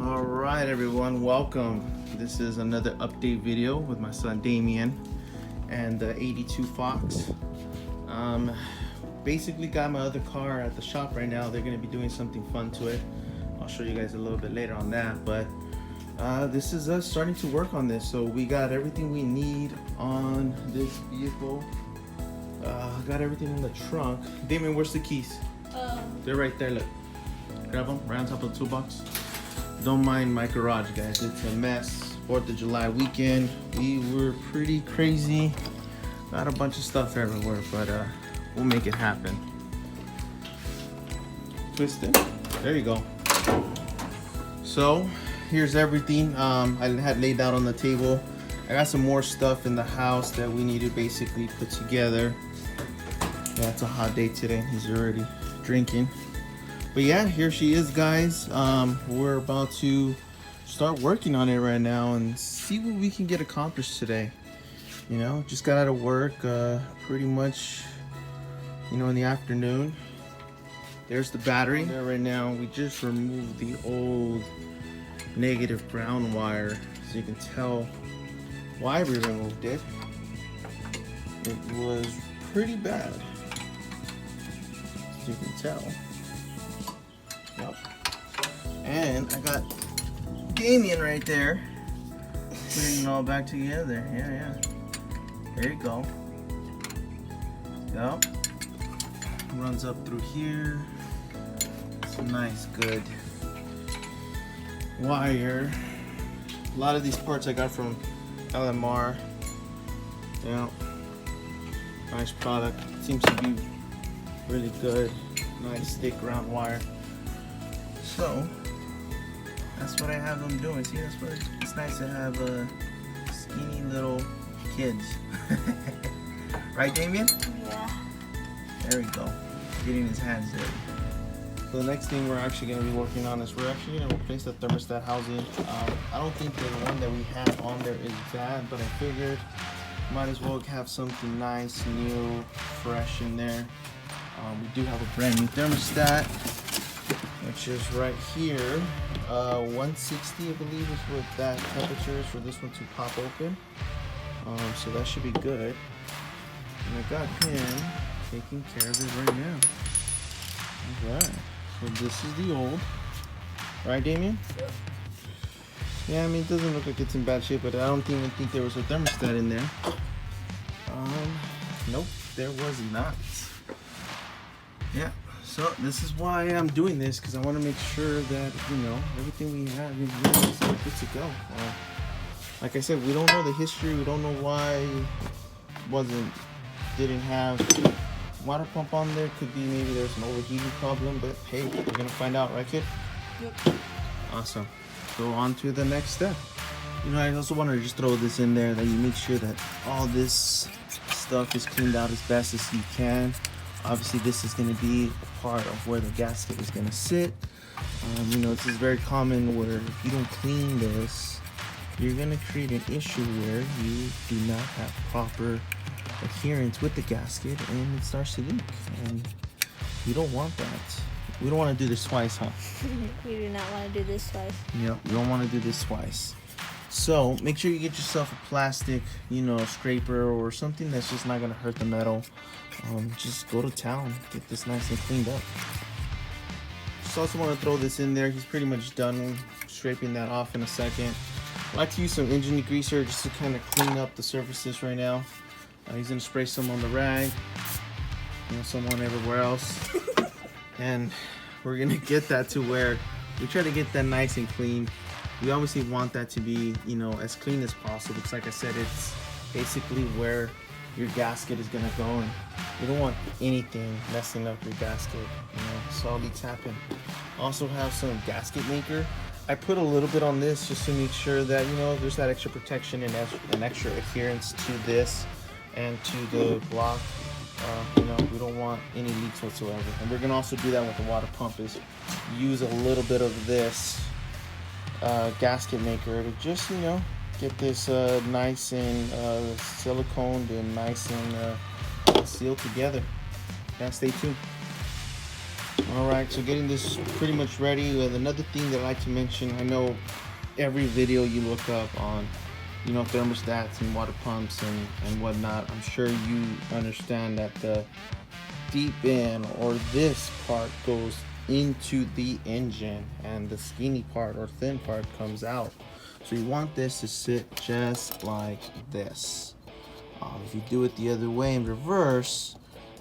All right, everyone, welcome. This is another update video with my son Damien and the 82 Fox. Basically got my other car at the shop right now. They're gonna be doing something fun to it. I'll show you guys a little bit later on that, but this is us starting to work on this. So we got everything we need on this vehicle. Got everything in the trunk. Damien, where's the keys? They're right there, look. Grab them right on top of the toolbox. Don't mind my garage, guys. It's a mess. 4th of July weekend. We were pretty crazy. Got a bunch of stuff everywhere, but we'll make it happen. Twist it. There you go. So here's everything I had laid out on the table. I got some more stuff in the house that we need to basically put together. Yeah, it's a hot day today. He's already drinking. But yeah, here she is, guys. We're about to start working on it right now and see what we can get accomplished today. You know, just got out of work pretty much, you know, in the afternoon. There's the battery there right now. We just removed the old negative ground wire, so you can tell why we removed it. It was pretty bad, as you can tell. Yep. And I got Damien right there, putting it all back together. Yeah. There you go. Yep. Runs up through here. It's a nice, good wire. A lot of these parts I got from LMR. Yeah. Nice product. Seems to be really good. Nice thick round wire. So that's what I have them doing. See, that's what it's nice to have skinny little kids. Right, Damien? Yeah. There we go. Getting his hands dirty. So the next thing we're actually going to be working on is we're actually going to replace the thermostat housing. I don't think the one that we have on there is bad, but I figured might as well have something nice, new, fresh in there. We do have a brand new thermostat, which is right here. 160, I believe, is what that temperature is for this one to pop open. So that should be good. And I got him taking care of it right now. Alright, so this is the old. Right, Damien? Yep. Yeah, I mean, it doesn't look like it's in bad shape, but I don't even think there was a thermostat in there. Nope, there was not. Yeah. So this is why I'm doing this, because I want to make sure that, you know, everything we have is really good to go. Like I said, we don't know the history. We don't know why didn't have water pump on there. Could be maybe there's an overheating problem, but hey, we're gonna find out, right, kid? Yep. Awesome. So on to the next step. You know, I also want to just throw this in there that you make sure that all this stuff is cleaned out as best as you can. Obviously, this is going to be a part of where the gasket is going to sit. You know, this is very common where if you don't clean this, you're going to create an issue where you do not have proper adherence with the gasket and it starts to leak. And you don't want that. We don't want to do this twice, huh? We do not want to do this twice. Yep, you don't want to do this twice. So make sure you get yourself a plastic, you know, scraper or something that's just not going to hurt the metal. Just go to town, get this nice and cleaned up. Just also want to throw this in there. He's pretty much done scraping that off in a second. I like to use some engine degreaser just to kind of clean up the surfaces right now. He's going to spray some on the rag, you know, some on everywhere else. And we're going to get that to where we try to get that nice and clean. We obviously want that to be, you know, as clean as possible, because like I said, it's basically where your gasket is gonna go, and you don't want anything messing up your gasket, you know, so leaks happen. Also have some gasket maker. I put a little bit on this just to make sure that, you know, there's that extra protection and an extra adherence to this and to the block. You know, we don't want any leaks whatsoever. And we're gonna also do that with the water pump, is use a little bit of this gasket maker to just, you know, get this nice and siliconed and nice and sealed together. Yeah, stay tuned. Alright, so getting this pretty much ready. Another thing that I like to mention, I know every video you look up on, you know, thermostats and water pumps and whatnot, I'm sure you understand that the deep end or this part goes into the engine and the skinny part or thin part comes out. So you want this to sit just like this. If you do it the other way in reverse,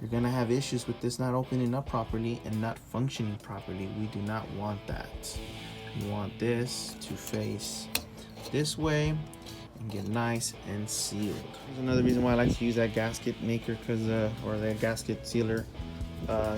you're gonna have issues with this not opening up properly and not functioning properly. We do not want that. You want this to face this way and get nice and sealed. There's another reason why I like to use that gasket maker, or the gasket sealer,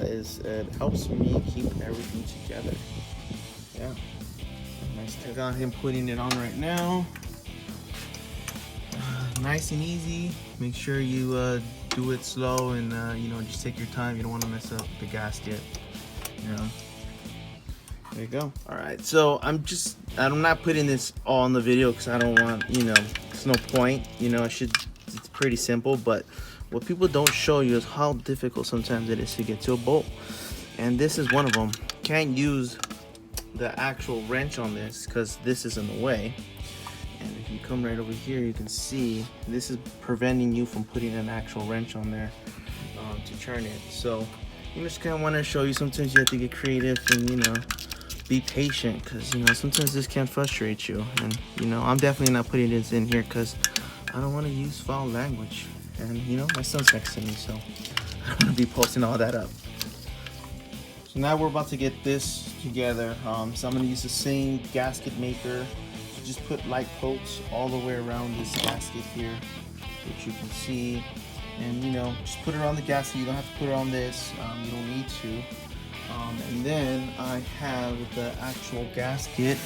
is it helps me keep everything together. Yeah, nice. I got him putting it on right now. Nice and easy. Make sure you do it slow and you know, just take your time. You don't want to mess up the gasket. You know. There you go. All right. So I'm not putting this all in the video because I don't want, you know, there's no point. You know, it's pretty simple. But what people don't show you is how difficult sometimes it is to get to a bolt. And this is one of them. Can't use the actual wrench on this because this is in the way. And if you come right over here, you can see this is preventing you from putting an actual wrench on there to turn it. So you just kind of want to show you sometimes you have to get creative and, you know, be patient, because, you know, sometimes this can frustrate you. And, you know, I'm definitely not putting this in here because I don't want to use foul language. And, you know, my son's next to me, so I don't want to be posting all that up. So now we're about to get this together. So I'm going to use the same gasket maker. Just put light coats all the way around this gasket here, which you can see, and, you know, just put it on the gasket. You don't have to put it on this, you don't need to. And then I have the actual gasket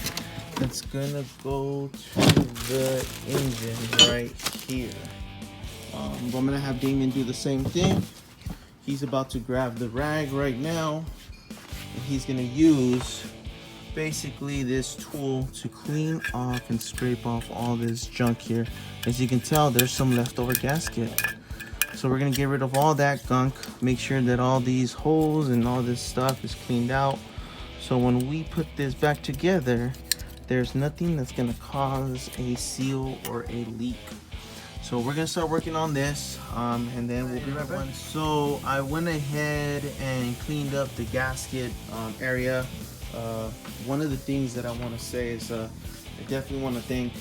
that's gonna go to the engine right here. I'm gonna have Damien do the same thing. He's about to grab the rag right now, and he's gonna use basically this tool to clean off and scrape off all this junk here. As you can tell, there's some leftover gasket. So we're gonna get rid of all that gunk, make sure that all these holes and all this stuff is cleaned out. So when we put this back together, there's nothing that's gonna cause a seal or a leak. So we're gonna start working on this, and then we'll be right back. So I went ahead and cleaned up the gasket area. One of the things that I want to say is I definitely want to thank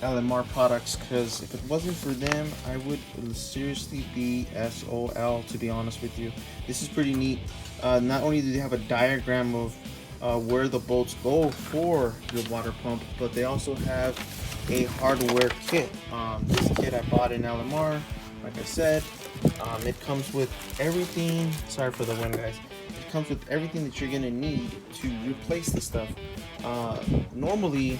LMR products, because if it wasn't for them, I would seriously be SOL, to be honest with you. This is pretty neat. Not only do they have a diagram of where the bolts go for your water pump, but they also have a hardware kit. This kit I bought in LMR, like I said. It comes with everything. Sorry for the wind, guys. It comes with everything that you're gonna need to replace the stuff. Normally,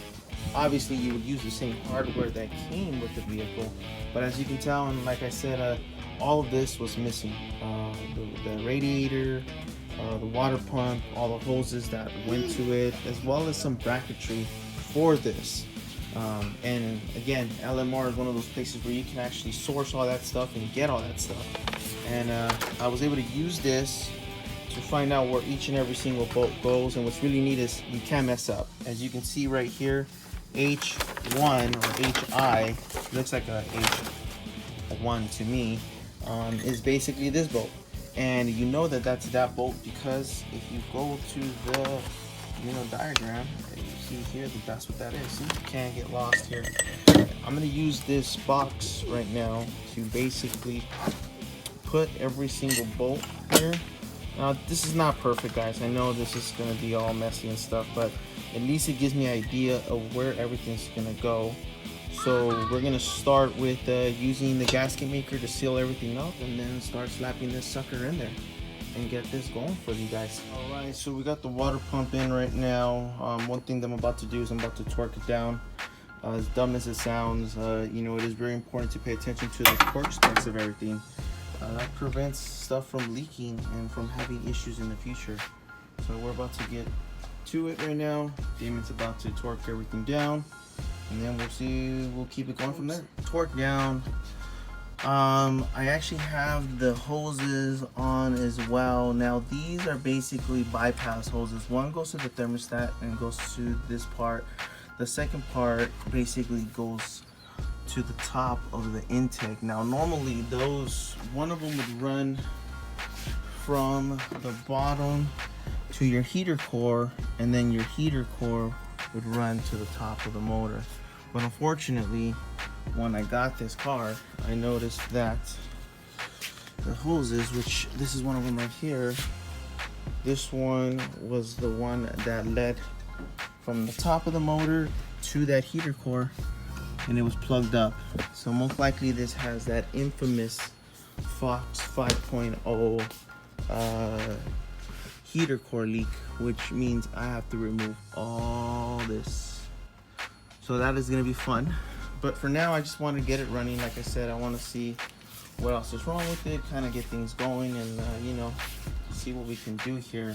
obviously, you would use the same hardware that came with the vehicle, but as you can tell, and like I said, all of this was missing. The radiator, the water pump, all the hoses that went to it, as well as some bracketry for this. And again, LMR is one of those places where you can actually source all that stuff and get all that stuff. And I was able to use this to find out where each and every single bolt goes. And what's really neat is you can't mess up. As you can see right here, H1 or HI, looks like a H1 to me, is basically this bolt. And you know that that's that bolt because if you go to the, you know, diagram, you see here that that's what that is. See, you can't get lost here. I'm gonna use this box right now to basically put every single bolt here. Now this is not perfect, guys. I know this is gonna be all messy and stuff, but at least it gives me an idea of where everything's gonna go. So we're gonna start with using the gasket maker to seal everything up, and then start slapping this sucker in there and get this going for you guys. All right, so we got the water pump in right now. One thing that I'm about to do is I'm about to torque it down. As dumb as it sounds, you know, it is very important to pay attention to the torque specs of everything. That prevents stuff from leaking and from having issues in the future. So we're about to get to it right now. Damon's about to torque everything down, and then we'll see, we'll keep it going from there. Torque down, I actually have the hoses on as well. Now these are basically bypass hoses. One goes to the thermostat and goes to this part. The second part basically goes to the top of the intake. Now normally those, one of them would run from the bottom to your heater core, and then your heater core would run to the top of the motor. But unfortunately, when I got this car, I noticed that the hoses, which this is one of them right here, this one was the one that led from the top of the motor to that heater core, and it was plugged up. So most likely this has that infamous Fox 5.0 heater core leak, which means I have to remove all this. So that is gonna be fun. But for now, I just want to get it running. Like I said, I want to see what else is wrong with it, kind of get things going, and you know, see what we can do here.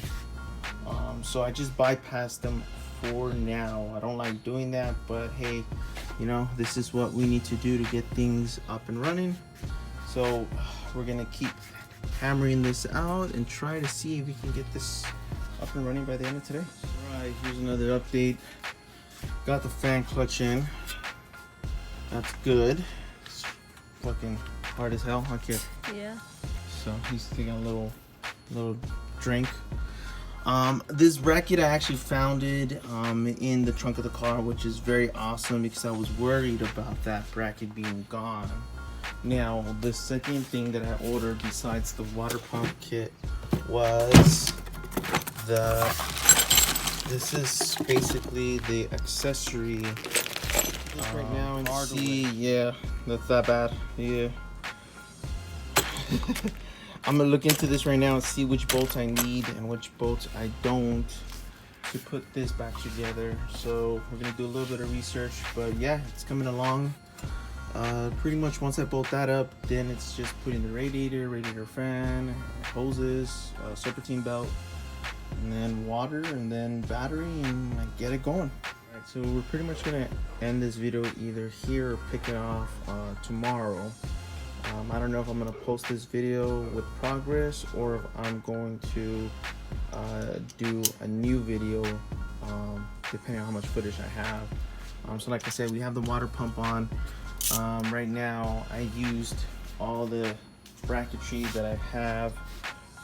So I just bypassed them for now. I don't like doing that, but hey, you know, this is what we need to do to get things up and running. So we're gonna keep hammering this out and try to see if we can get this up and running by the end of today. All right, here's another update. Got the fan clutch in. That's good. It's fucking hard as hell, huh, kid? Yeah. So he's taking a little drink. This bracket I actually found it in the trunk of the car, which is very awesome because I was worried about that bracket being gone. Now, the second thing that I ordered besides the water pump kit was this is basically the accessory. Right now and see, yeah, that's that bad. Yeah. I'm gonna look into this right now and see which bolts I need and which bolts I don't to put this back together. So we're gonna do a little bit of research, but yeah, it's coming along. Pretty much once I bolt that up, then it's just putting the radiator fan, hoses, serpentine belt, and then water, and then battery, and I get it going. Alright, so we're pretty much gonna end this video either here or pick it off tomorrow. I don't know if I'm gonna post this video with progress or if I'm going to do a new video depending on how much footage I have. So like I said, we have the water pump on. Right now I used all the bracketry that I have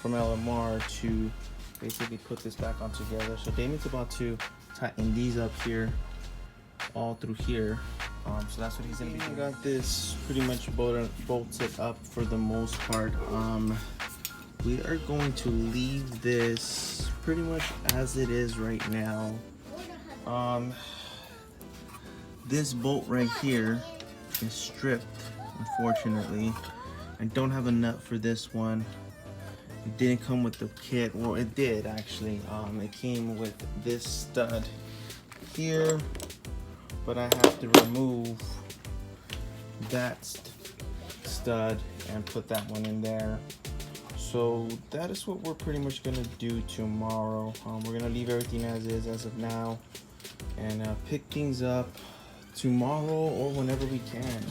from LMR to basically put this back on together. So Damien's about to tighten these up here, all through here. So that's what he's gonna be doing. Got this pretty much bolted up for the most part. We are going to leave this pretty much as it is right now. This bolt right here is stripped, unfortunately. I don't have a nut for this one. It didn't come with the kit. Well, it did actually. It came with this stud here, but I have to remove that stud and put that one in there. So that is what we're pretty much gonna do tomorrow. We're gonna leave everything as is as of now and pick things up tomorrow or whenever we can.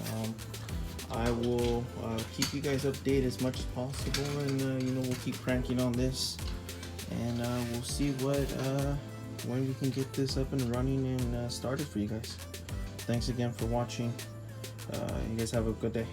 I will keep you guys updated as much as possible, and you know, we'll keep cranking on this, and we'll see what when we can get this up and running and started for you guys. Thanks again for watching. You guys have a good day.